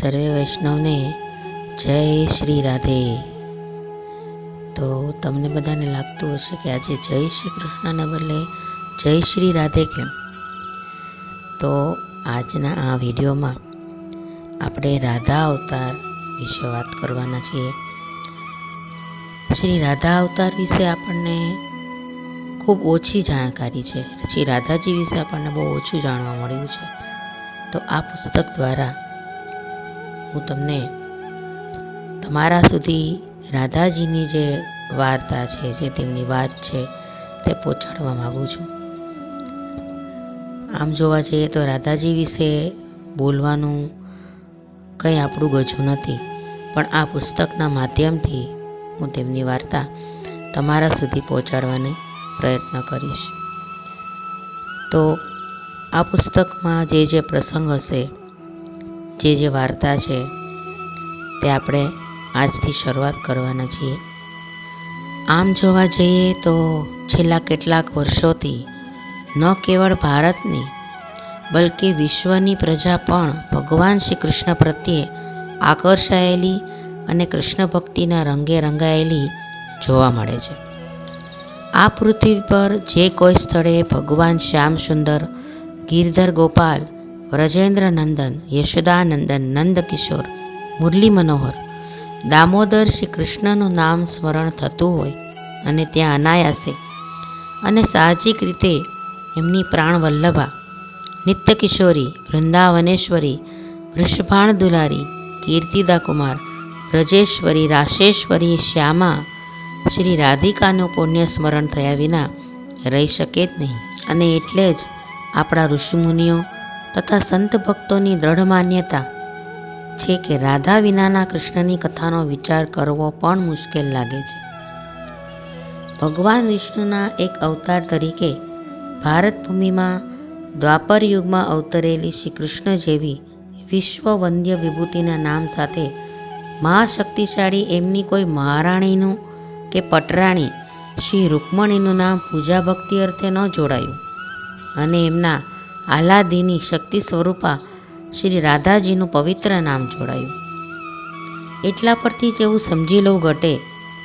સર્વે વૈષ્ણવને જય શ્રી રાધે। તો તમને બધાને લાગતું હશે કે આજે જય શ્રી કૃષ્ણને બદલે જય શ્રી રાધે કેમ? તો આજના આ વિડીયોમાં આપણે રાધા અવતાર વિશે વાત કરવાના છીએ। શ્રી રાધા અવતાર વિશે આપણને ખૂબ ઓછી જાણકારી છે। શ્રી રાધાજી વિશે આપણને બહુ ઓછું જાણવા મળ્યું છે। તો આ પુસ્તક દ્વારા હું તમને તમારા સુધી રાધાજીની જે વાર્તા છે, જે તેમની વાત છે, તે પહોંચાડવા માગું છું। આમ જોવા જઈએ તો રાધાજી વિશે બોલવાનું કંઈ આપણું ગજું નથી, પણ આ પુસ્તકના માધ્યમથી હું તેમની વાર્તા તમારા સુધી પહોંચાડવાનો પ્રયત્ન કરીશ। તો આ પુસ્તકમાં જે પ્રસંગ હશે, જે વાર્તા છે, તે આપણે આજથી શરૂઆત કરવાના છીએ। આમ જોવા જઈએ તો છેલ્લા કેટલાક વર્ષોથી ન કેવળ ભારતની બલ્કે વિશ્વની પ્રજા પણ ભગવાન શ્રી કૃષ્ણ પ્રત્યે આકર્ષાયેલી અને કૃષ્ણ ભક્તિના રંગે રંગાયેલી જોવા મળે છે। આ પૃથ્વી પર જે કોઈ સ્થળે ભગવાન શ્યામ સુંદર, ગિરધર ગોપાલ, વ્રજેન્દ્ર નંદન, યશોદાનંદન, નંદકિશોર, મુરલી મનોહર, દામોદર શ્રી કૃષ્ણનું નામ સ્મરણ થતું હોય અને ત્યાં અનાયાસે અને સાહજિક રીતે એમની પ્રાણ વલ્લભા, નિત્ય કિશોરી, વૃંદાવનેશ્વરી, વૃષભાણ દુલારી, કીર્તિદા કુમાર, વ્રજેશ્વરી, રાશેશ્વરી, શ્યામા, શ્રી રાધિકાનું પુણ્ય સ્મરણ થયા વિના રહી શકે જ નહીં। અને એટલે જ આપણા ઋષિમુનિઓ તથા સંત ભક્તોની દ્રઢ માન્યતા છે કે રાધા વિનાના કૃષ્ણની કથાનો વિચાર કરવો પણ મુશ્કેલ લાગે છે। ભગવાન વિષ્ણુના એક અવતાર તરીકે ભારત ભૂમિમાં દ્વાપર યુગમાં અવતરેલી શ્રી કૃષ્ણ જેવી વિશ્વવંદ્ય વિભૂતિના નામ સાથે મહાશક્તિશાળી એમની કોઈ મહારાણીનું કે પટરાણી શ્રી રૂકમણીનું નામ પૂજા ભક્તિ અર્થે ન જોડાયું અને એમના આહલાદિની શક્તિ સ્વરૂપા શ્રી રાધાજીનું પવિત્ર નામ જોડાયું। એટલા પરથી જ એવું સમજી લેવું ઘટે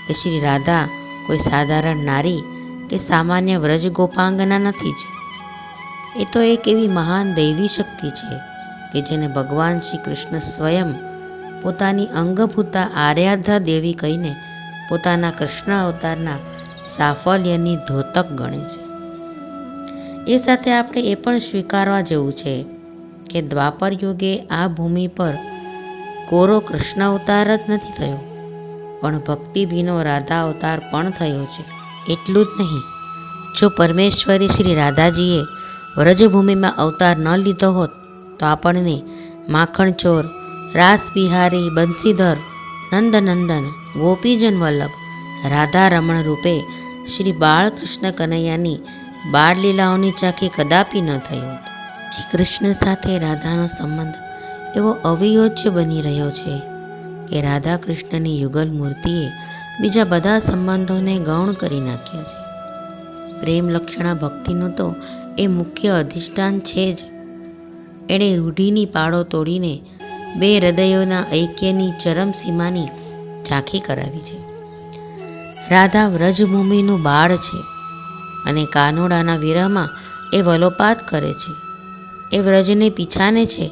કે શ્રી રાધા કોઈ સાધારણ નારી કે સામાન્ય વ્રજ ગોપાંગના નથી જ। એ તો એક એવી મહાન દૈવી શક્તિ છે કે જેને ભગવાન શ્રી કૃષ્ણ સ્વયં પોતાની અંગભૂતા આરાધ્યા દેવી કહીને પોતાના કૃષ્ણ અવતારના સાફલ્યની ધોતક ગણે છે। એ સાથે આપણે એ પણ સ્વીકારવા જેવું છે કે દ્વાપર યુગે આ ભૂમિ પર કોરો કૃષ્ણ અવતાર જ નથી થયો, પણ ભક્તિભીનો રાધા અવતાર પણ થયો છે। એટલું જ નહીં, જો પરમેશ્વરી શ્રી રાધાજીએ વ્રજભૂમિમાં અવતાર ન લીધો હોત તો આપણને માખણચોર, રાસ બિહારી, બંસીધર, નંદનંદન, ગોપીજન વલ્લભ, રાધા રમણ રૂપે શ્રી બાળકૃષ્ણ કનૈયાની બાળલીલાઓની ઝાંખી કદાપી ન થઈ હોત। શ્રી કૃષ્ણ સાથે રાધાનો સંબંધ એવો અવિયોજ્ય બની રહ્યો છે કે રાધા કૃષ્ણની યુગલ મૂર્તિએ બીજા બધા સંબંધોને ગૌણ કરી નાખ્યા છે। પ્રેમ લક્ષણા ભક્તિનું તો એ મુખ્ય અધિષ્ઠાન છે જ। એણે રૂઢિની પાળો તોડીને બે હૃદયોના ઐક્યની ચરમસીમાની ઝાંખી કરાવી છે। રાધા વ્રજભૂમિનું બાળ છે અને કાનોડાના વિરહમાં એ વલોપાત કરે છે। એ વ્રજને પીછાને છે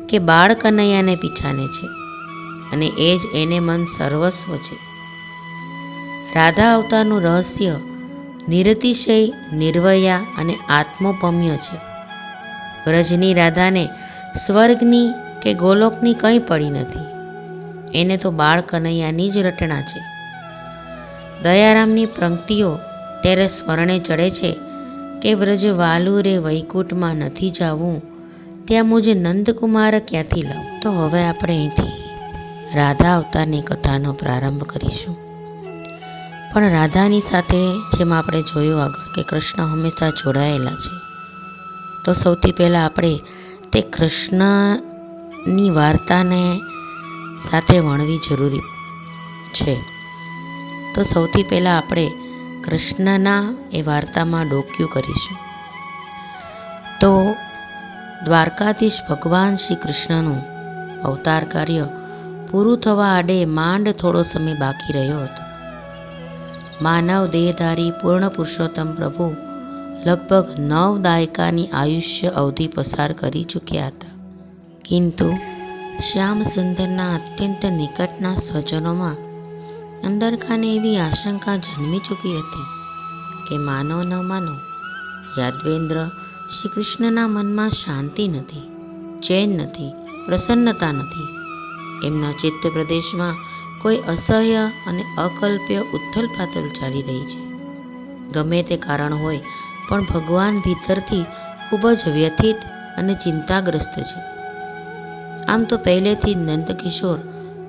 કે બાળ કનૈયાને પીછાને છે અને એ જ એને મન સર્વસ્વ છે। રાધા અવતારનું રહસ્ય નિરતિશય, નિર્વયા અને આત્મોપમ્ય છે। વ્રજની રાધાને સ્વર્ગની કે ગોલોકની કંઈ પડી નથી, એને તો બાળ કનૈયાની જ રટણા છે। દયારામની પંક્તિઓ ત્યારે સ્મરણે ચડે છે કે વ્રજ વાલુ રે વૈકુંઠમાં નથી જાવું, ત્યાં મુજ નંદકુમાર ક્યાંથી લાવું। તો હવે આપણે અહીંથી રાધા અવતારની કથાનો પ્રારંભ કરીશું। પણ રાધાની સાથે જેમ આપણે જોયું આગળ કે કૃષ્ણ હંમેશા જોડાયેલા છે, તો સૌથી પહેલાં આપણે તે કૃષ્ણની વાર્તાને સાથે વણવી જરૂરી છે। તો સૌથી પહેલાં આપણે કૃષ્ણના એ વાર્તામાં ડોક્યું કરીશું। તો દ્વારકાધીશ ભગવાન શ્રી કૃષ્ણનું અવતાર કાર્ય પૂરું થવા આડે માંડ થોડો સમય બાકી રહ્યો હતો. માનવ દેહધારી પૂર્ણ પુરુષોત્તમ પ્રભુ લગભગ 9 દાયકાની આયુષ્ય અવધિ પસાર કરી ચૂક્યા હતા. કિંતુ શ્યામ સુંદરના અત્યંત નિકટના સ્વજનોમાં અંદરખાને એવી આશંકા જન્મી ચૂકી હતી કે માનો ન માનો, યાદવેન્દ્ર શ્રી કૃષ્ણના મનમાં શાંતિ નથી, ચેન નથી, પ્રસન્નતા નથી. એમના ચિત્ત પ્રદેશમાં કોઈ અસહ્ય અને અકલ્પ્ય ઉથલ-પાથલ ચાલી રહી છે. ગમે તે કારણ હોય, પણ ભગવાન ભીતરથી ખૂબ જ વ્યથિત અને ચિંતાગ્રસ્ત છે. આમ તો પહેલેથી જ નંદકિશોર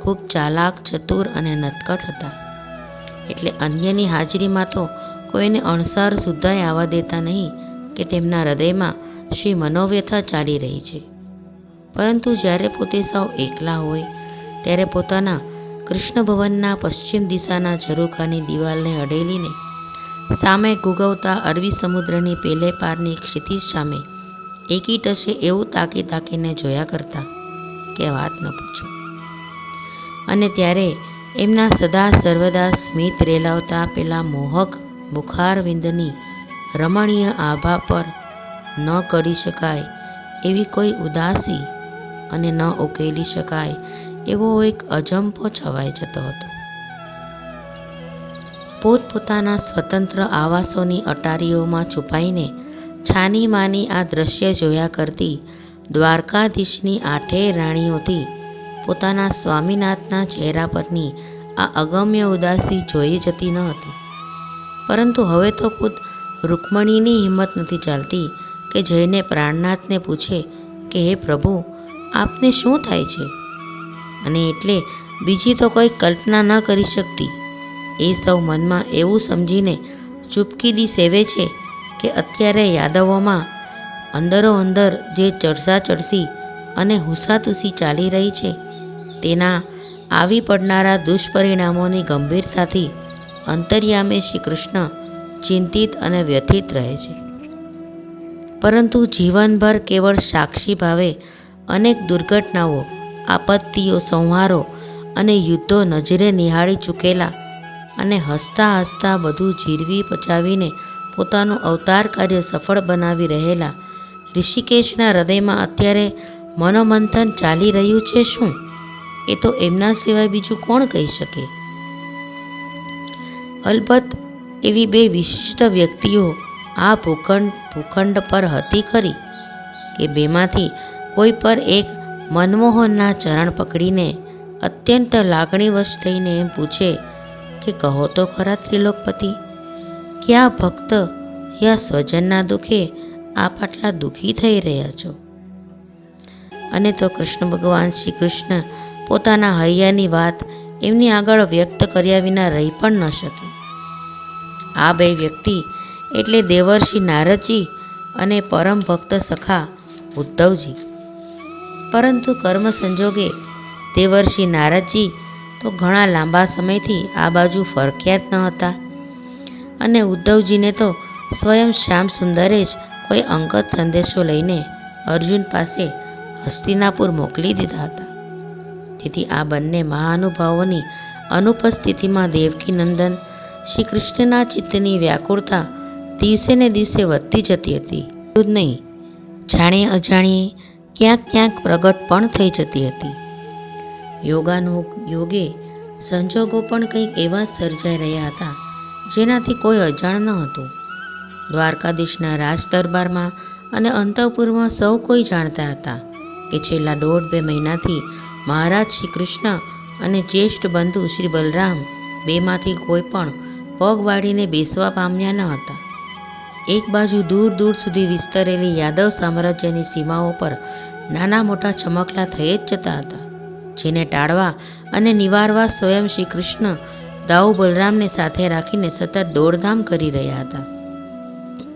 ખૂબ ચાલાક, ચતુર અને નટખટ હતા, એટલે અન્યની હાજરીમાં તો કોઈને અણસાર સુદ્ધાય આવવા દેતા નહીં કે તેમના હૃદયમાં શ્રી મનોવ્યથા ચાલી રહી છે. પરંતુ જ્યારે પોતે સૌ એકલા હોય ત્યારે પોતાના કૃષ્ણ ભવનના પશ્ચિમ દિશાના ઝરૂખાની દિવાલને અડેલીને સામે ગુગવતા અરબી સમુદ્રની પેલે પારની ક્ષિતિજ સામે એકી ટશે એવું તાકી તાકીને જોયા કરતા કે વાત ન પૂછો. અને ત્યારે એમના સદા સર્વદા સ્મિત રેલાવતા પેલા મોહક મુખારવિંદની રમણીય આભા પર ન કરી શકાય એવી કોઈ ઉદાસી અને ન ઉકેલી શકાય એવો એક અજંપો છવાઈ જતો હતો. પોતપોતાના સ્વતંત્ર આવાસોની અટારીઓમાં છુપાઈને છાની માની આ દ્રશ્ય જોયા કરતી દ્વારકાધીશની 8 રાણીઓથી પોતાના સ્વામીનાથના ચહેરા પરની આ અગમ્ય ઉદાસી જોઈ જતી ન હતી. પરંતુ હવે તો ખુદ રૂકમણીની હિંમત નથી ચાલતી કે જઈને પ્રાણનાથને પૂછે કે હે પ્રભુ, આપને શું થાય છે? અને એટલે બીજી તો કોઈ કલ્પના ન કરી શકતી. એ સૌ મનમાં એવું સમજીને ચૂપકીદી સેવે છે કે અત્યારે યાદવોમાં અંદરો અંદર જે ચરસાચરસી અને હુસાતુસી ચાલી રહી છે તેના આવી પડનારા દુષ્પરિણામોની ગંભીરતાથી અંતર્યામે શ્રી કૃષ્ણ ચિંતિત અને વ્યથિત રહે છે. પરંતુ જીવનભર કેવળ સાક્ષી ભાવે અનેક દુર્ઘટનાઓ, આપત્તિઓ, સંહારો અને યુદ્ધો નજરે નિહાળી ચૂકેલા અને હસતા હસતા બધું જીરવી પચાવીને પોતાનું અવતાર કાર્ય સફળ બનાવી રહેલા ઋષિકેશના હૃદયમાં અત્યારે મનોમંથન ચાલી રહ્યું છે શું, એ તો એમના સિવાય બીજું કોણ કહી શકે? અલબત્ત એવી 2 વિશિષ્ટ વ્યક્તિઓ આ ભૂખંડ પર હતી ખરી કે બેમાંથી કોઈ પર એક મનમોહનના ચરણ પકડીને અત્યંત લાગણીવશ થઈને એમ પૂછે કે કહો તો ખરા ત્રિલોકપતિ, ક્યાં ભક્ત યા સ્વજનના દુઃખે આપ આટલા દુઃખી થઈ રહ્યા છો? અને તો કૃષ્ણ ભગવાન શ્રી કૃષ્ણ પોતાના હૈયાની વાત એમની આગળ વ્યક્ત કર્યા વિના રહી પણ ન શકે. આ 2 વ્યક્તિ એટલે દેવર્ષિ નારદજી અને પરમ ભક્ત સખા ઉદ્ધવજી. પરંતુ કર્મ સંજોગે દેવર્ષિ નારદજી તો ઘણા લાંબા સમયથી આ બાજુ ફરક્યા જ ન હતા, અને ઉદ્ધવજીને તો સ્વયં શ્યામ સુંદરે જ કોઈ અંગત સંદેશો લઈને અર્જુન પાસે હસ્તિનાપુર મોકલી દીધા હતા. તેથી આ બંને મહાનુભાવોની અનુપસ્થિતિમાં દેવકીનંદન શ્રી કૃષ્ણના ચિત્તની વ્યાકુળતા દિવસે ને દિવસે વધતી જતી હતી. જ નહીં, જાણે અજાણીએ ક્યાંક ક્યાંક પ્રગટ પણ થઈ જતી હતી. યોગે સંજોગો પણ કંઈક એવા જ સર્જાઈ રહ્યા હતા જેનાથી કોઈ અજાણ ન હતું. દ્વારકાધીશના રાજ દરબારમાં અને અંતઃપુરમાં સૌ કોઈ જાણતા હતા કે છેલ્લા 1.5-2 મહિનાથી મહારાજ શ્રી કૃષ્ણ અને જ્યેષ્ઠ બંધુ શ્રી બલરામ બેમાંથી કોઈ પણ પગ વાળીને બેસવા પામ્યા ન હતા. એક બાજુ દૂર દૂર સુધી વિસ્તરેલી યાદવ સામ્રાજ્યની સીમાઓ પર નાના મોટા ચમકલા થઈ જ જતા હતા, જેને ટાળવા અને નિવારવા સ્વયં શ્રી કૃષ્ણ દાઉ બલરામને સાથે રાખીને સતત દોડધામ કરી રહ્યા હતા.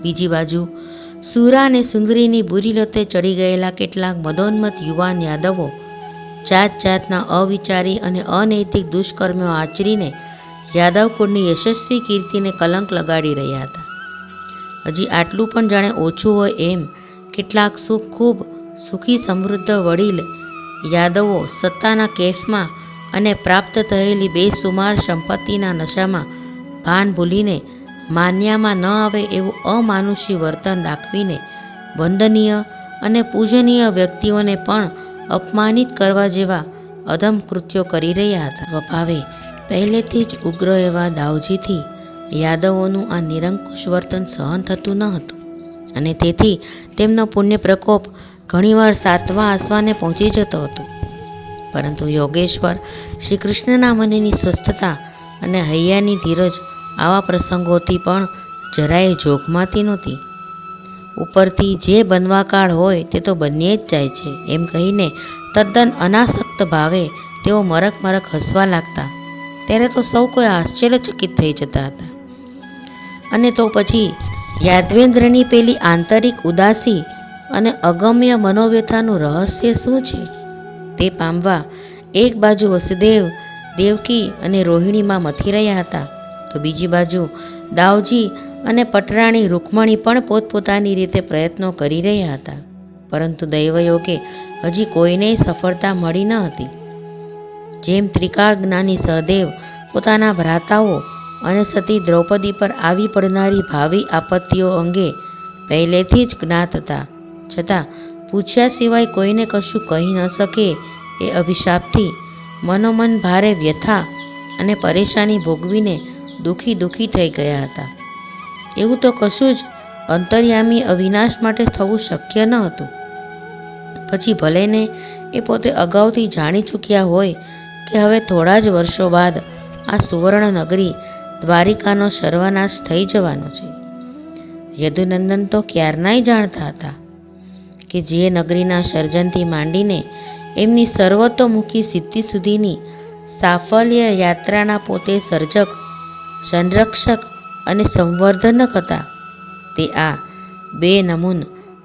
બીજી બાજુ સુરા અને સુંદરીની બુરી લતે ચડી ગયેલા કેટલાક મદોન્મત યુવાન યાદવો જાત જાતના અવિચારી અને અનૈતિક દુષ્કર્મો આચરીને યાદવ કુળની યશસ્વી કીર્તિને કલંક લગાડી રહ્યા હતા. હજી આટલું પણ જાણે ઓછું હોય એમ કેટલાક ખૂબ સુખી સમૃદ્ધ વડીલ યાદવો સત્તાના કેફમાં અને પ્રાપ્ત થયેલી બેસુમાર સંપત્તિના નશામાં ભાન ભૂલીને માન્યામાં ન આવે એવું અમાનુષી વર્તન દાખવીને વંદનીય અને પૂજનીય વ્યક્તિઓને પણ અપમાનિત કરવા જેવા અધમ કૃત્યો કરી રહ્યા હતા. વપાવે પહેલેથી જ ઉગ્ર એવા દાવજીથી યાદવોનું આ નિરંકુશ વર્તન સહન થતું ન હતું અને તેથી તેમનો પુણ્ય પ્રકોપ ઘણીવાર 7મા આસમાને પહોંચી જતો હતો. પરંતુ યોગેશ્વર શ્રી કૃષ્ણના મનની સ્વસ્થતા અને હૈયાની ધીરજ આવા પ્રસંગોથી પણ જરાય જોખમાતી નહોતી. ઉપરથી જે બનવાકાળ હોય તે તો બનીએ જ જાય છે એમ કહીને તદ્દન અનાસક્ત ભાવે તેઓ મરક મરક હસવા લાગતા ત્યારે તો સૌ કોઈ આશ્ચર્યચકિત થઈ જતા હતા. અને તો પછી યાદવેન્દ્રની પેલી આંતરિક ઉદાસી અને અગમ્ય મનોવ્યથાનું રહસ્ય શું છે તે પામવા એક બાજુ વસુદેવ, દેવકી અને રોહિણીમાં મથી રહ્યા હતા તો બીજી બાજુ દાવજી અને પટરાણી રૂકમણી પણ પોતપોતાની રીતે પ્રયત્નો કરી રહ્યા હતા. પરંતુ દૈવયોગે હજી કોઈને સફળતા મળી ન હતી. જેમ ત્રિકાળ જ્ઞાની સહદેવ પોતાના ભ્રાતાઓ અને સતી દ્રૌપદી પર આવી પડનારી ભાવિ આપત્તિઓ અંગે પહેલેથી જ જ્ઞાત હતા, છતાં પૂછ્યા સિવાય કોઈને કશું કહી ન શકે એ અભિશાપથી મનોમન ભારે વ્યથા અને પરેશાની ભોગવીને દુઃખી થઈ ગયા હતા. એવું તો કશું જ અંતર્યામી અવિનાશ માટે થવું શક્ય ન હતું. પછી ભલેને એ પોતે અગાઉથી જાણી ચૂક્યા હોય કે હવે થોડા જ વર્ષો બાદ આ સુવર્ણ નગરી દ્વારિકાનો સર્વનાશ થઈ જવાનો છે. યદુનંદન તો ક્યારનાય જાણતા હતા કે જે નગરીના સર્જનથી માંડીને એમની સર્વતોમુખી સિદ્ધિ સુધીની સાફલ્ય યાત્રાના પોતે સર્જક, સંરક્ષક અને સંવર્ધનક હતા તે આ 2 નમૂન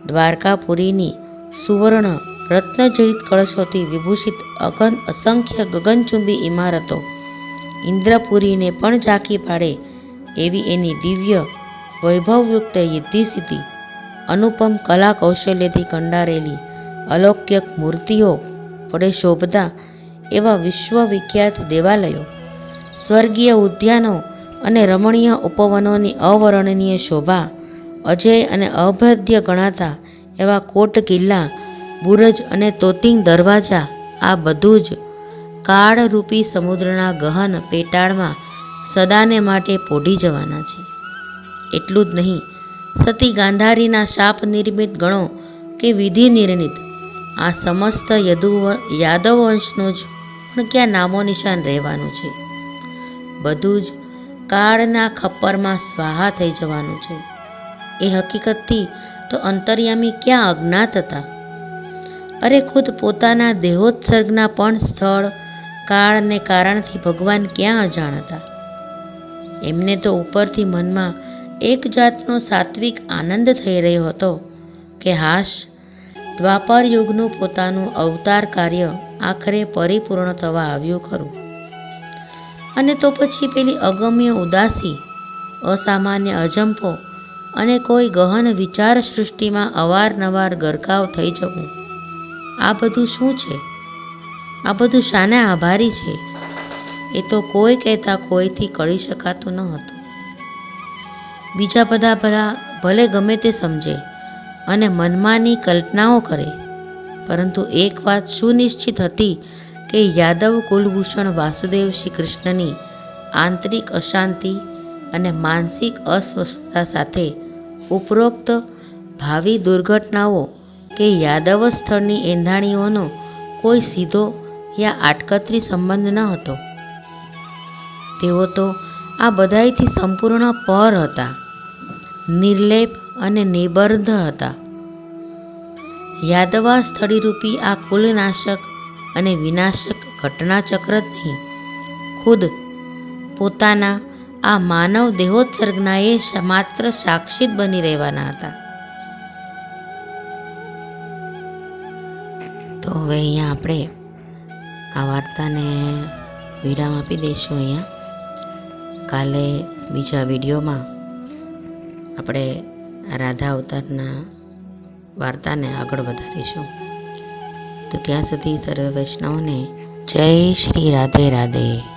દ્વારકાપુરીની સુવર્ણ રત્નજડિત કળશોથી વિભૂષિત અસંખ્ય ગગનચુંબી ઇમારતો ઇન્દ્રપુરીને પણ ઝાંખી પાડે એવી એની દિવ્ય વૈભવયુક્ત યદ્ધિસિદ્ધિ, અનુપમ કલા કૌશલ્યથી કંડારેલી અલૌકિક મૂર્તિઓ વડે શોભતા એવા વિશ્વવિખ્યાત દેવાલયો, સ્વર્ગીય ઉદ્યાનો અને રમણીય ઉપવનોની અવર્ણનીય શોભા, અજેય અને અભેદ્ય ગણાતા એવા કોટ કિલ્લા, બુરજ અને તોતિંગ દરવાજા, આ બધું જ કાળરૂપી સમુદ્રના ગહન પેટાળમાં સદાને માટે પોઢી જવાના છે. એટલું જ નહીં, સતી ગાંધારીના શાપ નિર્મિત ગણો કે વિધિ નિર્ણિત આ સમસ્ત યાદવવંશનું જ પણ ક્યાં નામો નિશાન રહેવાનું છે. બધું જ કાળના ખપ્પરમાં સ્વાહા થઈ જવાનું છે. એ હકીકતથી તો અંતર્યામી ક્યાં અજ્ઞાત હતા. અરે ખુદ પોતાના દેહોત્સર્ગના પણ સ્થળ, કાળ ને કારણથી ભગવાન ક્યાં અજાણ હતા. એમને તો ઉપરથી મનમાં એક જાતનો સાત્વિક આનંદ થઈ રહ્યો હતો કે હાશ, દ્વાપર યુગનું પોતાનું અવતાર કાર્ય આખરે પરિપૂર્ણ થવા આવ્યું ખરું. અને તો પછી પેલી અગમ્ય ઉદાસી, અસામાન્ય અજંપો અને કોઈ ગહન વિચાર સૃષ્ટિમાં અવારનવાર ગરકાવ થઈ જવું, આ બધું શું છે? આ બધું શાને આભારી છે? એ તો કોઈ કહેતા કોઈથી કરી શકાતું ન હતું. બીજા બધા ભલે ગમે તે સમજે અને મનમાંની કલ્પનાઓ કરે, પરંતુ એક વાત સુનિશ્ચિત હતી કે યાદવ કુલભૂષણ વાસુદેવ શ્રી કૃષ્ણની આંતરિક અશાંતિ અને માનસિક અસ્વસ્થતા સાથે ઉપરોક્ત ભાવિ દુર્ઘટનાઓ કે યાદવ સ્થળની એંધાણીઓનો કોઈ સીધો યા આડકતરી સંબંધ ન હતો. તેઓ તો આ બધાયથી સંપૂર્ણ પર હતા, નિર્લેપ અને નિર્બંધ હતા. યાદવા સ્થળીરૂપી આ કુલનાશક અને વિનાશક ઘટનાચક્ર જ નહીં, ખુદ પોતાના આ માનવ દેહોત્સર્ગના એ માત્ર સાક્ષી જ બની રહેવાના હતા. તો હવે અહીંયા આપણે આ વાર્તાને વિરામ આપી દઈશું. અહીંયા કાલે બીજા વિડીયોમાં આપણે રાધા અવતારના વાર્તાને આગળ વધારીશું. તો ત્યાં સુધી સર્વ વૈષ્ણવને જય શ્રી રાધે રાધે.